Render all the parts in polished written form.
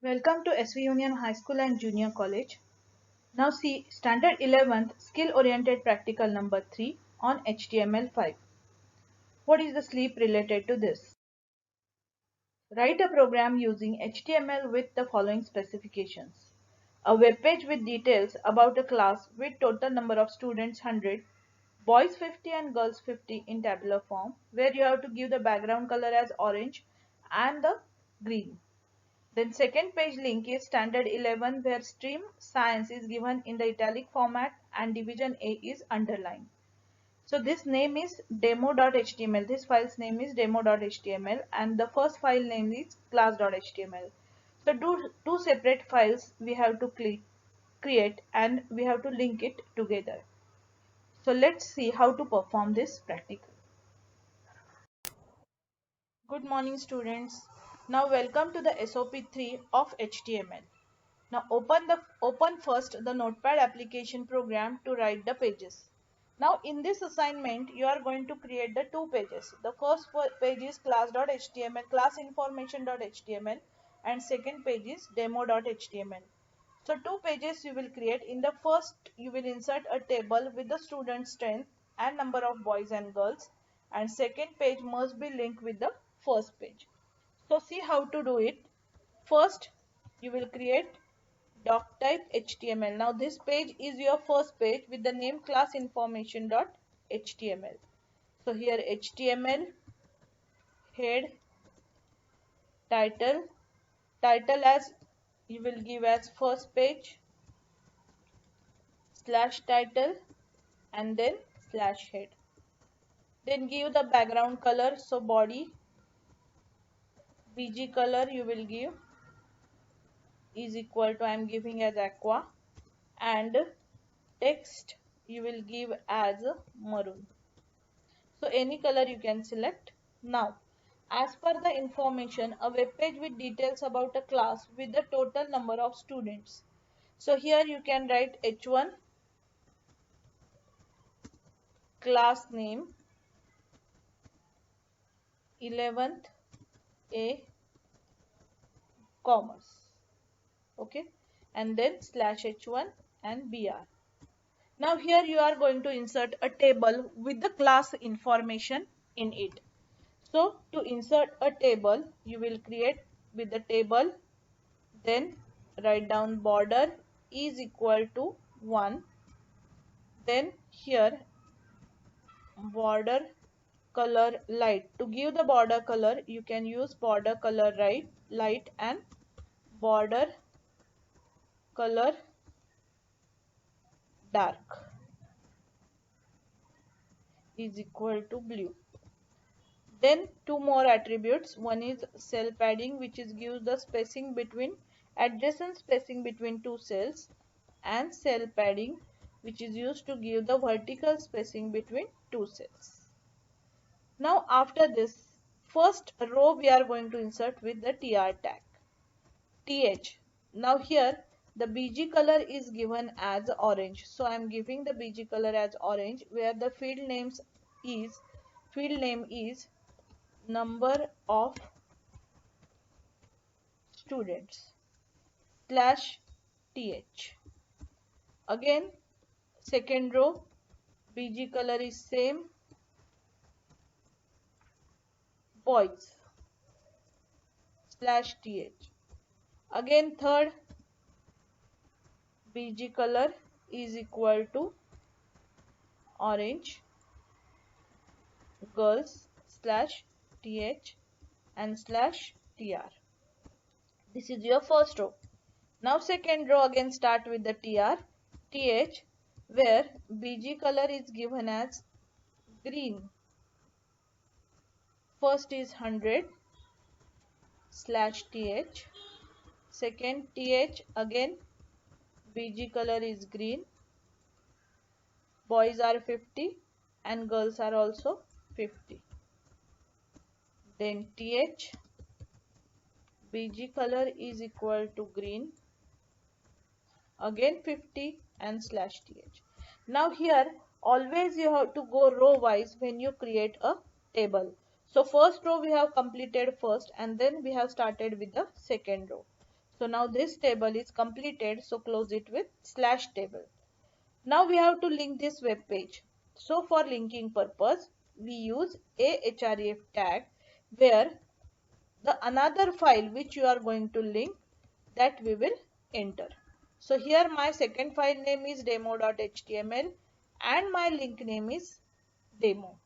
Welcome to SV Union High School and Junior College. Now see Standard 11th Skill Oriented Practical number 3 on HTML5. What is the sleep related to this? Write a program using HTML with the following specifications. A web page with details about a class with total number of students 100, boys 50 and girls 50 in tabular form, where you have to give the background color as orange and the green. Then second page link is standard 11 where stream science is given in the italic format and division A is underlined. So this name is demo.html. This file's name is demo.html and the first file name is class.html. So two separate files we have to create and we have to link it together. So let's see how to perform this practical. Good morning students. Now welcome to the SOP3 of HTML. Now open first the Notepad application program to write the pages. Now in this assignment you are going to create the two pages. The first page is class.html, classinformation.html, and second page is demo.html. So two pages you will create. In the first you will insert a table with the student strength and number of boys and girls, and second page must be linked with the first page. So see how to do it. First you will create doc type HTML. Now this page is your first page with the name classinformation.html. So here HTML, head, title as you will give as first page, slash title, and then slash head. Then give the background color. So body, BG color you will give is equal to I am giving as aqua, and text you will give as maroon. So any color you can select. Now as per the information, a web page with details about a class with the total number of students. So here you can write H1 class name 11th A commerce, okay, and then slash H1 and BR. Now here you are going to insert a table with the class information in it. So to insert a table, you will create with the table, then write down border is equal to 1. Then here border color light. To give the border color, you can use border color light and border color dark is equal to blue. Then two more attributes. One is cell padding, which is gives the spacing between adjacent spacing between two cells, and cell padding, which is used to give the vertical spacing between two cells. Now after this, first row we are going to insert with the tr tag, th. Now here the bg color is given as orange, so I am giving the bg color as orange, where the field name is number of students slash th. Again second row bg color is same, boys slash th. Again third bg color is equal to orange, girls slash th and slash tr. This is your first row. Now second row again start with the th, where bg color is given as green. First is 100 slash th, second th, again bg color is green, boys are 50 and girls are also 50. Then th, bg color is equal to green, again 50 and slash th. Now here always you have to go row wise when you create a table. So first row we have completed first, and then we have started with the second row. So now this table is completed, so close it with slash table. Now we have to link this web page. So for linking purpose, we use a href tag where the another file which you are going to link, that we will enter. So here my second file name is demo.html and my link name is demo.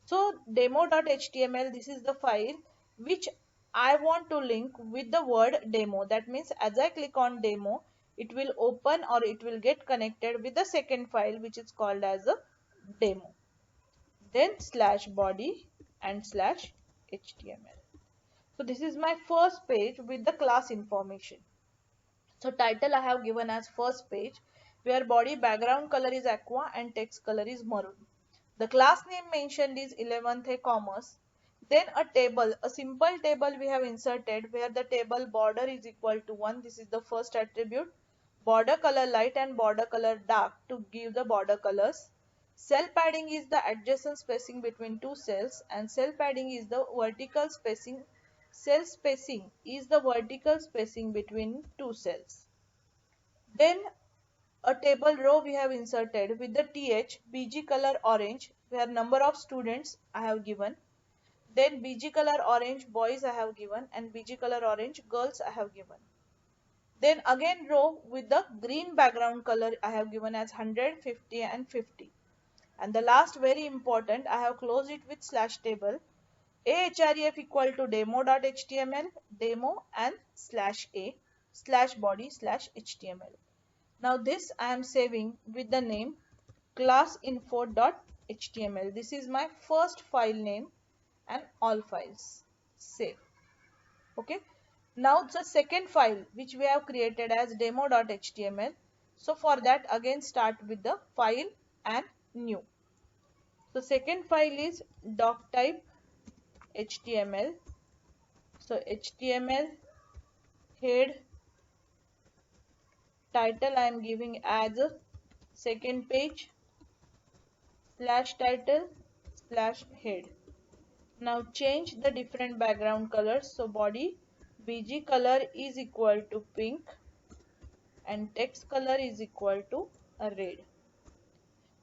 So demo.html, this is the file which I want to link with the word demo. That means as I click on demo, it will open or it will get connected with the second file which is called as a demo. Then slash body and slash html. So this is my first page with the class information. So title I have given as first page, where body background color is aqua and text color is maroon. The class name mentioned is 11th A Commerce. Then a table, a simple table we have inserted where the table border is equal to 1. This is the first attribute. Border color light and border color dark to give the border colors. Cell padding is the adjacent spacing between two cells, and cell padding is the vertical spacing. Cell spacing is the vertical spacing between two cells. Then a table row we have inserted with the th bg color orange, where number of students I have given. Then bg color orange boys I have given and bg color orange girls I have given. Then again row with the green background color I have given as 100, 50 and 50. And the last very important, I have closed it with slash table. Ahref equal to demo.html, demo and slash a, slash body slash html. Now this I am saving with the name classinfo.html. This is my first file name and all files. Save. Okay. Now the second file which we have created as demo.html. So for that again start with the file and new. So second file is doctype html. So html head title I am giving as a second page slash title slash head. Now change the different background colors. So body bg color is equal to pink and text color is equal to a red.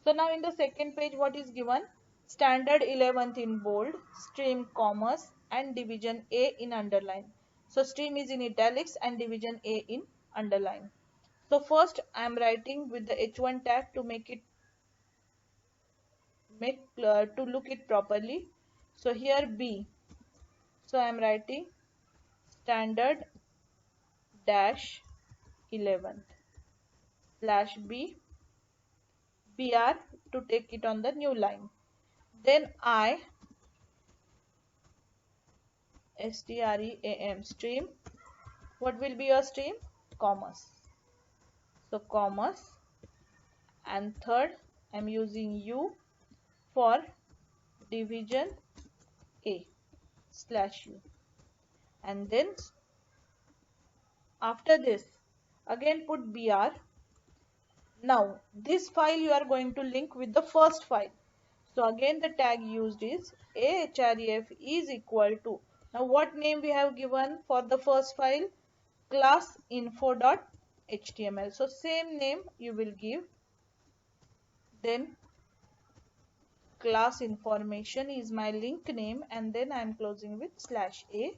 So now in the second page what is given? Standard 11th in bold, stream commerce and division A in underline. So stream is in italics and division A in underline. So first I am writing with the h1 tag to to look it properly. So here B. So I am writing standard dash 11th slash B BR to take it on the new line. Then I stream stream. What will be your stream? Commerce. So commerce, and third I am using U for division A slash U, and then after this again put BR. Now this file you are going to link with the first file. So again the tag used is ahref is equal to, now what name we have given for the first file? Classinfo.html. So same name you will give. Then class information is my link name, and then I am closing with slash a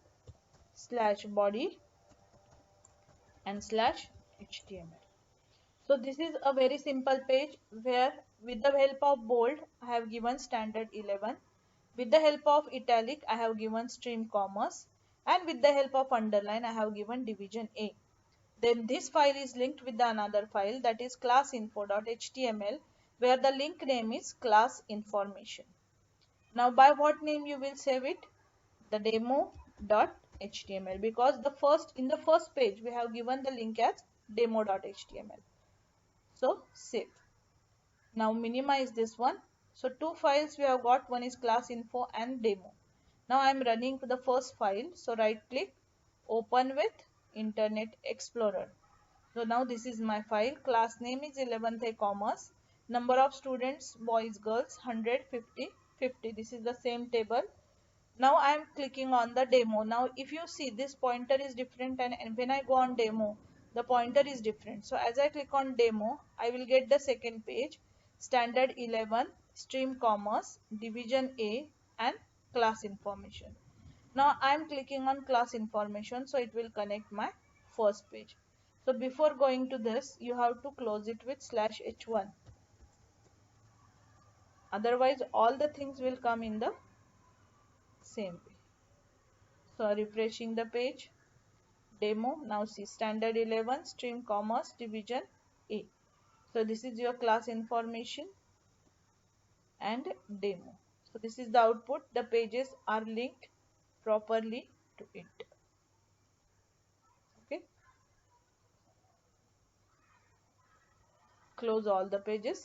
slash body and slash html. So this is a very simple page where with the help of bold I have given standard 11, with the help of italic I have given stream commerce, and with the help of underline I have given division A. Then this file is linked with the another file, that is classinfo.html, where the link name is class information. Now by what name you will save it? The demo.html, because in the first page we have given the link as demo.html. So save. Now minimize this one. So two files we have got, one is class info and demo. Now I am running to the first file. So right click, open with Internet Explorer. So now this is my file. Class name is 11th A Commerce. Number of students boys girls 100, 50, 50. This is the same table. Now I am clicking on the demo. Now if you see, this pointer is different, and when I go on demo, the pointer is different. So as I click on demo, I will get the second page, standard 11, stream commerce, division A, and class information. Now I am clicking on class information, so it will connect my first page. So before going to this, you have to close it with /h1. Otherwise all the things will come in the same way. So refreshing the page, demo. Now see, standard 11, stream commerce, division A. So this is your class information and demo. So this is the output. The pages are linked properly to it. Okay. Close all the pages.